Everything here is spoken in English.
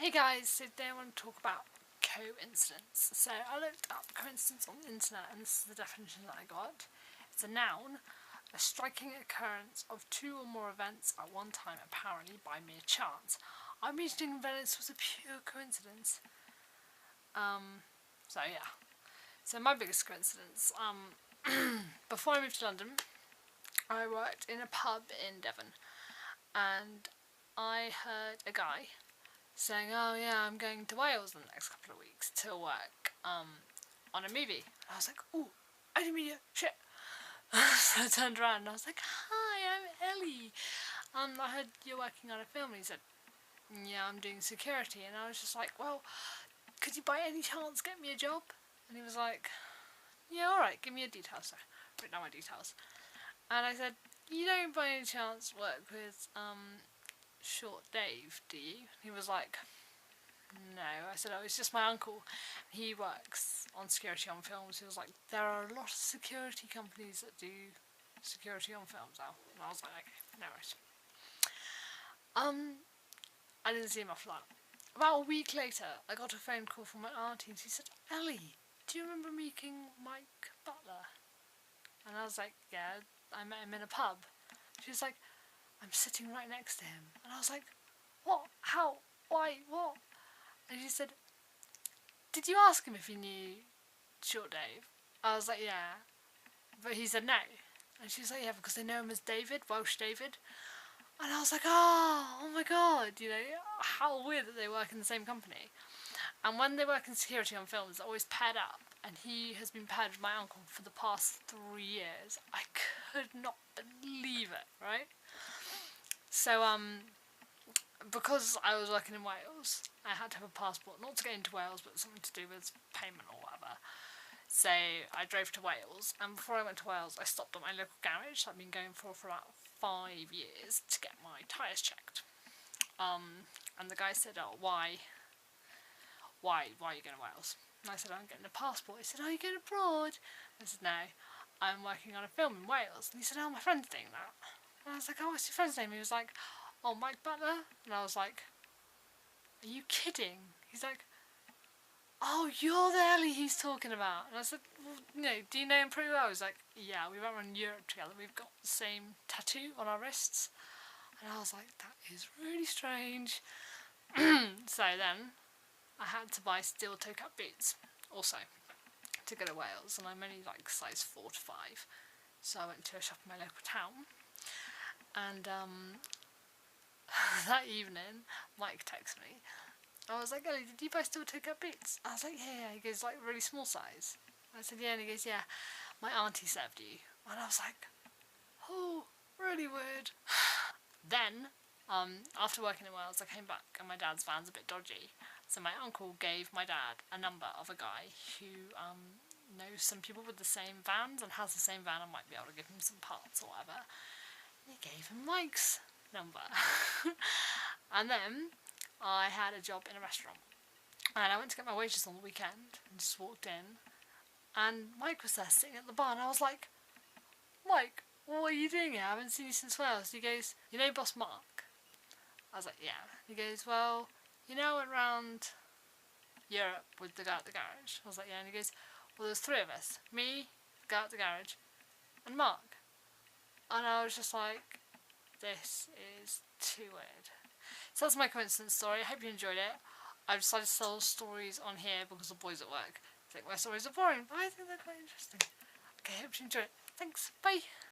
Hey guys, so today I want to talk about coincidence. So I looked up coincidence on the internet and this is the definition that I got. It's a noun, a striking occurrence of two or more events at one time apparently by mere chance. I'm meeting Venice was a pure coincidence. So yeah. So my biggest coincidence, before I moved to London, I worked in a pub in Devon and I heard a guy saying, oh yeah, I'm going to Wales in the next couple of weeks to work on a movie. And I was like, oh, I didn't mean it, shit. So I turned around and I was like, hi, I'm Ellie. I heard you're working on a film. And he said, yeah, I'm doing security. And I was just like, well, could you by any chance get me a job? And he was like, yeah, alright, give me your details. So I wrote down my details. And I said, you don't by any chance work with Short Dave, do you? He was like, no. I said, oh, it's just my uncle. He works on security on films. He was like, there are a lot of security companies that do security on films now. And I was like, okay, no worries. I didn't see him after that. About a week later, I got a phone call from my auntie and she said, Ellie, do you remember meeting Mike Butler? And I was like, yeah, I met him in a pub. She was like, I'm sitting right next to him. And I was like, what? How? Why? What? And she said, did you ask him if he knew Short Dave? I was like, yeah. But he said no. And she was like, yeah, because they know him as David, Welsh David. And I was like, oh my god, you know, how weird that they work in the same company. And when they work in security on films, they're always paired up. And he has been paired with my uncle for the past 3 years. I could not believe it, right? So, because I was working in Wales, I had to have a passport, not to get into Wales, but something to do with payment or whatever. So I drove to Wales, and before I went to Wales, I stopped at my local garage that I've been going for about 5 years to get my tyres checked. And the guy said, oh, why are you going to Wales? And I said, I'm getting a passport. He said, are you going abroad? I said, no, I'm working on a film in Wales. And he said, oh, my friend's doing that. And I was like, oh, what's your friend's name? He was like, oh, Mike Butler. And I was like, are you kidding? He's like, oh, you're the Ellie he's talking about. And I said, well, do you know him pretty well? He was like, yeah, we went around Europe together. We've got the same tattoo on our wrists. And I was like, that is really strange. So then I had to buy steel toe-cap boots also to go to Wales. And I'm only like size 4 to 5. So I went to a shop in my local town. And that evening, Mike texted me. I was like, Ellie, did you buy steel toe-cap boots? I was like, yeah. He goes, like, really small size. I said, yeah. And he goes, yeah, my auntie served you. And I was like, oh, really weird. Then, after working in Wales, I came back and my dad's van's a bit dodgy. So my uncle gave my dad a number of a guy who knows some people with the same vans and has the same van and might be able to give him some parts or whatever. And he gave him Mike's number. And then I had a job in a restaurant. And I went to get my wages on the weekend and just walked in. And Mike was there sitting at the bar and I was like, Mike, what are you doing here? I haven't seen you since Wales. He goes, you know Boss Mark? I was like, yeah. He goes, well, you know, I went round Europe with the guy at the garage. I was like, yeah. And he goes, well, there's 3 of us. Me, the guy at the garage, and Mark. And I was just like, this is too weird. So that's my coincidence story. I hope you enjoyed it. I've decided to tell stories on here because the boys at work think my stories are boring, but I think they're quite interesting. Okay, hope you enjoyed it. Thanks, bye!